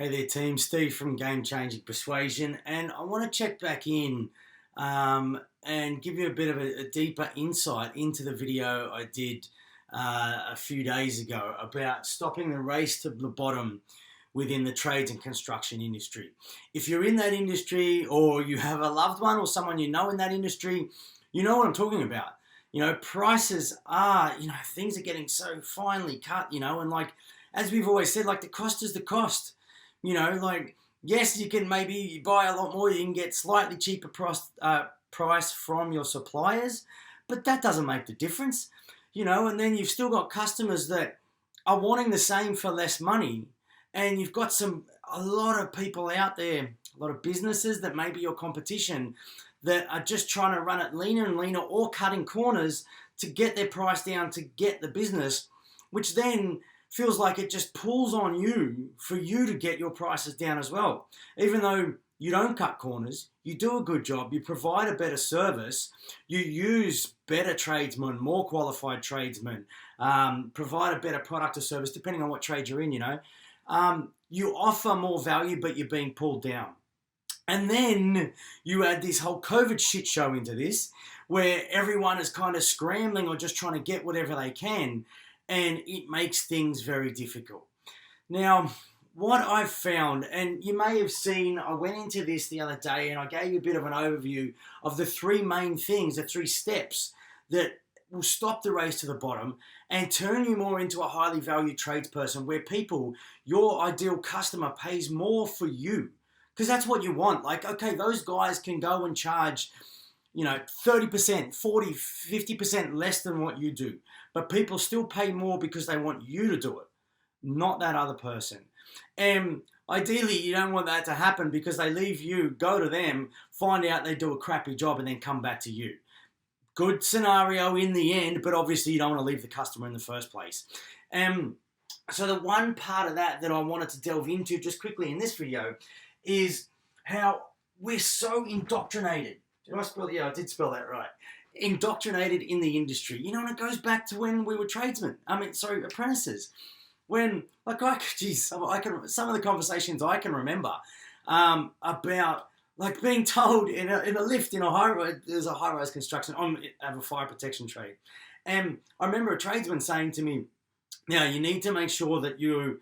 Hey there, team. Steve from Game Changing Persuasion, and I want to check back in and give you a bit of a deeper insight into the video I did a few days ago about stopping the race to the bottom within the trades and construction industry. If you're in that industry or you have a loved one or someone you know in that industry, you know what I'm talking about. Prices are, things are getting so finely cut, and like, as we've always said, like the cost is the cost. Yes, you can maybe buy a lot more. You can get slightly cheaper price from your suppliers, but that doesn't make the difference. And then you've still got customers that are wanting the same for less money, and you've got a lot of people out there, a lot of businesses that may be your competition that are just trying to run it leaner and leaner or cutting corners to get their price down to get the business, which then feels like it just pulls on you for you to get your prices down as well. Even though you don't cut corners, you do a good job, you provide a better service, you use better tradesmen, more qualified tradesmen, provide a better product or service, depending on what trade you're in, you offer more value, but you're being pulled down. And then you add this whole COVID shit show into this, where everyone is kind of scrambling or just trying to get whatever they can, and it makes things very difficult. Now, what I've found, and you may have seen, I went into this the other day and I gave you a bit of an overview of the three main things, the three steps that will stop the race to the bottom and turn you more into a highly valued tradesperson where people, your ideal customer, pays more for you. Because that's what you want. Like, okay, those guys can go and charge 30%, 40, 50% less than what you do. But people still pay more because they want you to do it, not that other person. And ideally, you don't want that to happen because they leave you, go to them, find out they do a crappy job and then come back to you. Good scenario in the end, but obviously you don't want to leave the customer in the first place. So the one part of that I wanted to delve into just quickly in this video is how we're so indoctrinated. I did spell that right. Indoctrinated in the industry. And it goes back to when we were apprentices. Some of the conversations I can remember about like being told in a lift in a high-rise, there's a high-rise construction, I have a fire protection trade. And I remember a tradesman saying to me, now you need to make sure that you're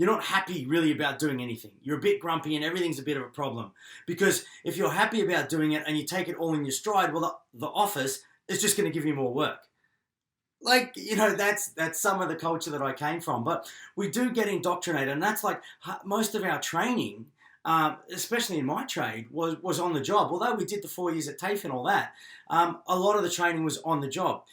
not happy really about doing anything. You're a bit grumpy and everything's a bit of a problem. Because if you're happy about doing it and you take it all in your stride, well, the office is just going to give you more work. That's some of the culture that I came from. But we do get indoctrinated, and that's like most of our training, especially in my trade, was on the job. Although we did the 4 years at TAFE and all that, a lot of the training was on the job.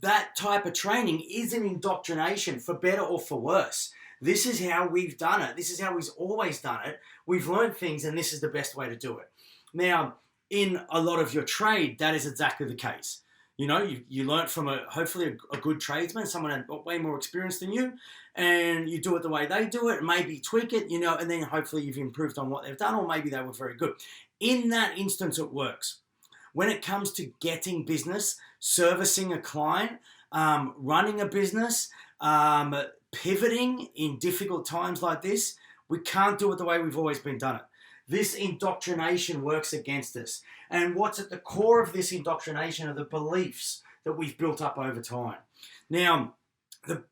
That type of training is an indoctrination, for better or for worse. This is how we've done it. This is how we've always done it. We've learned things, and this is the best way to do it. Now, in a lot of your trade, that is exactly the case. You learnt from hopefully a good tradesman, someone had way more experience than you, and you do it the way they do it, maybe tweak it, and then hopefully you've improved on what they've done, or maybe they were very good. In that instance, it works. When it comes to getting business, servicing a client, running a business, pivoting in difficult times like this, we can't do it the way we've always been done it. This indoctrination works against us. And what's at the core of this indoctrination are the beliefs that we've built up over time. Now, the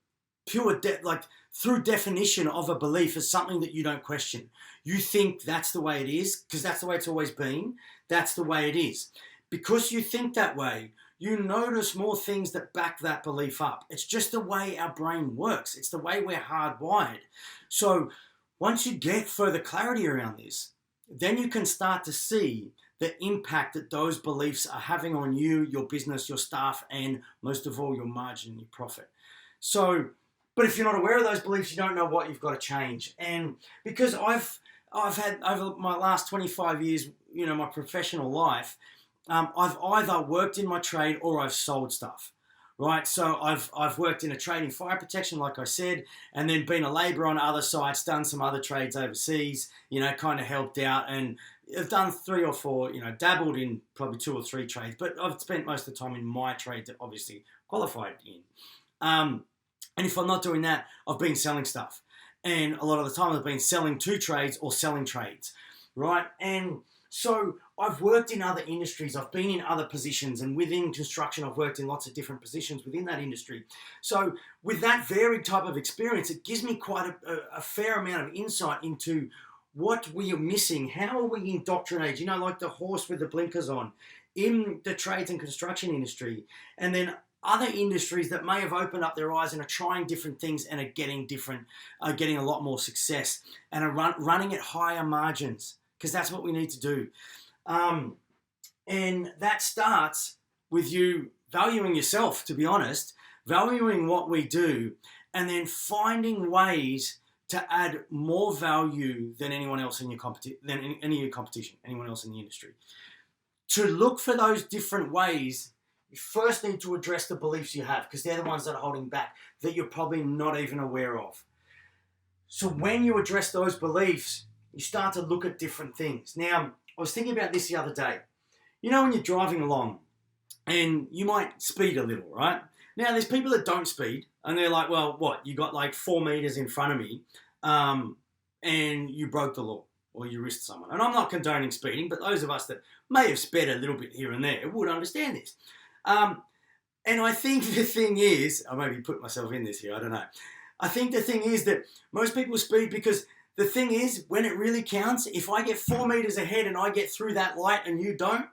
through definition of a belief is something that you don't question. You think that's the way it is because that's the way it's always been. That's the way it is. Because you think that way, you notice more things that back that belief up. It's just the way our brain works. It's the way we're hardwired. So once you get further clarity around this, then you can start to see the impact that those beliefs are having on you, your business, your staff, and most of all, your margin and your profit. But if you're not aware of those beliefs, you don't know what you've got to change. And because I've had, over my last 25 years, my professional life, I've either worked in my trade or I've sold stuff, right? So I've worked in a trade in fire protection, like I said, and then been a labourer on other sites, done some other trades overseas, kind of helped out, and I've done 3 or 4, dabbled in probably 2 or 3 trades, but I've spent most of the time in my trade that obviously qualified in. And if I'm not doing that, I've been selling stuff. And a lot of the time I've been selling to trades or selling trades, right? And so I've worked in other industries, I've been in other positions, and within construction I've worked in lots of different positions within that industry. So with that varied type of experience, it gives me quite a fair amount of insight into what we are missing, how are we indoctrinated, like the horse with the blinkers on in the trades and construction industry, and then other industries that may have opened up their eyes and are trying different things and are getting a lot more success and are running at higher margins, because that's what we need to do. And that starts with you valuing yourself, to be honest, valuing what we do, and then finding ways to add more value than anyone else in your competition, anyone else in the industry. To look for those different ways, you first need to address the beliefs you have, because they're the ones that are holding back, that you're probably not even aware of. So when you address those beliefs, you start to look at different things. Now, I was thinking about this the other day. When you're driving along and you might speed a little, right? Now, there's people that don't speed and they're like, well, what? You got like 4 meters in front of me and you broke the law or you risked someone. And I'm not condoning speeding, but those of us that may have sped a little bit here and there would understand this. And I think the thing is, I maybe put myself in this here, I don't know. I think the thing is that most people speed because the thing is, when it really counts, if I get 4 meters ahead and I get through that light and you don't,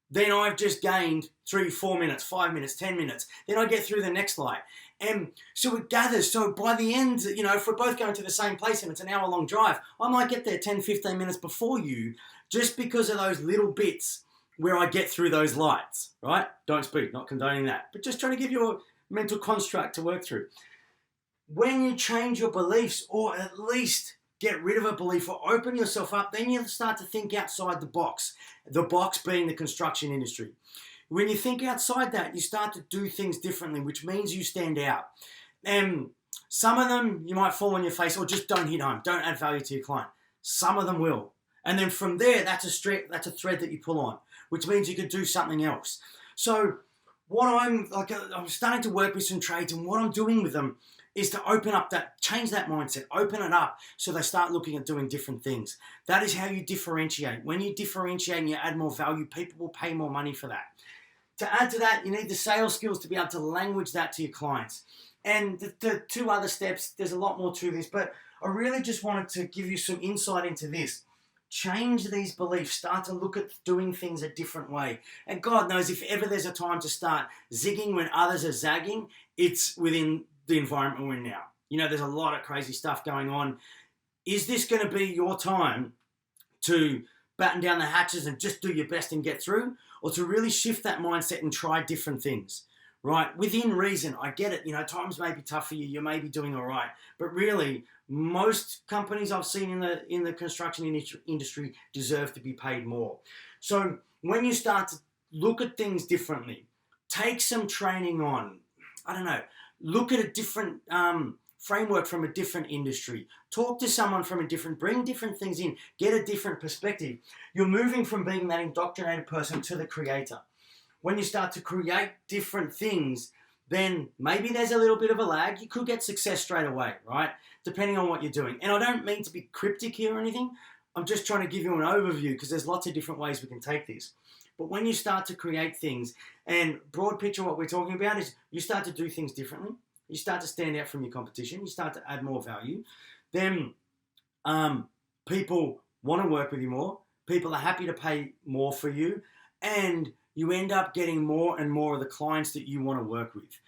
then I've just gained 3, 4 minutes, 5 minutes, 10 minutes. Then I get through the next light. And so it gathers. So by the end, if we're both going to the same place and it's an hour-long drive, I might get there 10, 15 minutes before you just because of those little bits where I get through those lights, right? Don't speed, not condoning that. But just trying to give you a mental construct to work through. When you change your beliefs, or at least get rid of a belief or open yourself up, then you start to think outside the box being the construction industry. When you think outside that, you start to do things differently, which means you stand out. And some of them, you might fall on your face or just don't hit home, don't add value to your client. Some of them will. And then from there, that's a thread that you pull on, which means you could do something else. So I'm starting to work with some trades, and what I'm doing with them is to change that mindset, open it up so they start looking at doing different things. That is how you differentiate. When you differentiate and you add more value, people will pay more money for that. To add to that, you need the sales skills to be able to language that to your clients. And the 2 other steps, there's a lot more to this, but I really just wanted to give you some insight into this. Change these beliefs. Start to look at doing things a different way. And God knows, if ever there's a time to start zigging when others are zagging, it's within the environment we're in now. There's a lot of crazy stuff going on. Is this going to be your time to batten down the hatches and just do your best and get through, or to really shift that mindset and try different things, right? Within reason. I get it. Times may be tough for you. You may be doing all right, but really, most companies I've seen in the construction industry deserve to be paid more. So when you start to look at things differently, take some training on, look at a different framework from a different industry, talk to someone from bring different things in, get a different perspective. You're moving from being that indoctrinated person to the creator. When you start to create different things, then maybe there's a little bit of a lag. You could get success straight away, right? Depending on what you're doing. And I don't mean to be cryptic here or anything. I'm just trying to give you an overview, because there's lots of different ways we can take this. But when you start to create things, and broad picture what we're talking about is you start to do things differently. You start to stand out from your competition. You start to add more value. Then people want to work with you more. People are happy to pay more for you. And you end up getting more and more of the clients that you want to work with.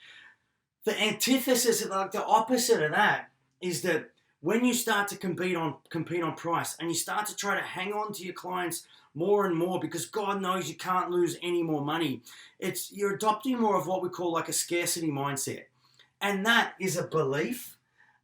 The antithesis, the opposite of that, is that when you start to compete on price, and you start to try to hang on to your clients more and more, because God knows you can't lose any more money, you're adopting more of what we call like a scarcity mindset. And that is a belief,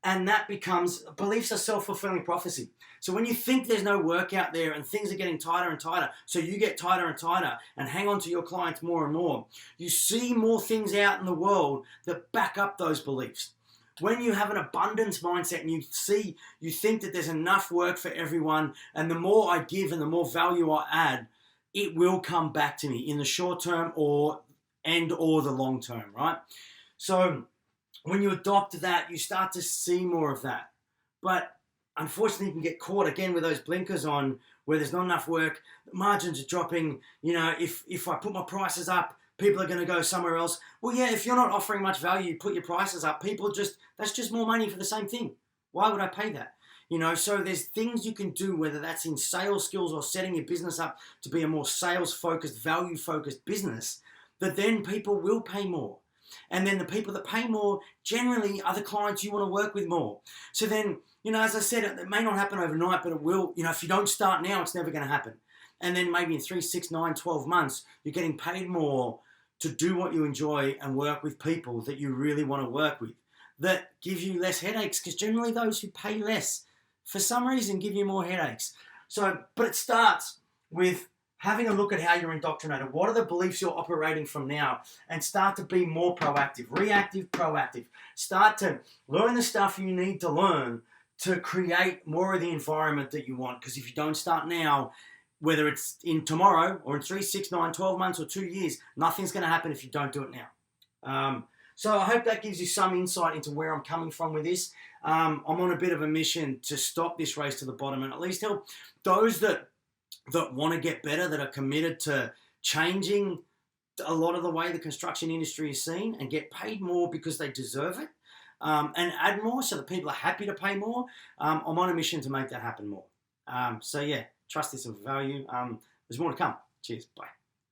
and that becomes, beliefs are self-fulfilling prophecy. So when you think there's no work out there and things are getting tighter and tighter, so you get tighter and tighter and hang on to your clients more and more, you see more things out in the world that back up those beliefs. When you have an abundance mindset and you think that there's enough work for everyone, and the more I give and the more value I add, it will come back to me in the short term or the long term, right? So when you adopt that, you start to see more of that. But unfortunately, you can get caught again with those blinkers on where there's not enough work, margins are dropping. You know, if I put my prices up, people are going to go somewhere else. Well, yeah, if you're not offering much value, put your prices up. That's just more money for the same thing. Why would I pay that? You know, so there's things you can do, whether that's in sales skills or setting your business up to be a more sales-focused, value-focused business, that then people will pay more. And then the people that pay more generally are the clients you want to work with more. So then, you know, as I said, it may not happen overnight, but it will. You know, if you don't start now, it's never going to happen. And then maybe in 3, 6, 9, 12 months, you're getting paid more to do what you enjoy and work with people that you really want to work with, that give you less headaches, because generally those who pay less, for some reason, give you more headaches. So, but it starts with having a look at how you're indoctrinated. What are the beliefs you're operating from now? And start to be more proactive, reactive, proactive. Start to learn the stuff you need to learn to create more of the environment that you want. Because if you don't start now, whether it's in tomorrow or in 3, 6, 9, 12 months or 2 years, nothing's going to happen if you don't do it now. So I hope that gives you some insight into where I'm coming from with this. I'm on a bit of a mission to stop this race to the bottom and at least help those that want to get better, that are committed to changing a lot of the way the construction industry is seen and get paid more because they deserve it, and add more so that people are happy to pay more. I'm on a mission to make that happen more. So yeah, trust this and value. There's more to come. Cheers. Bye.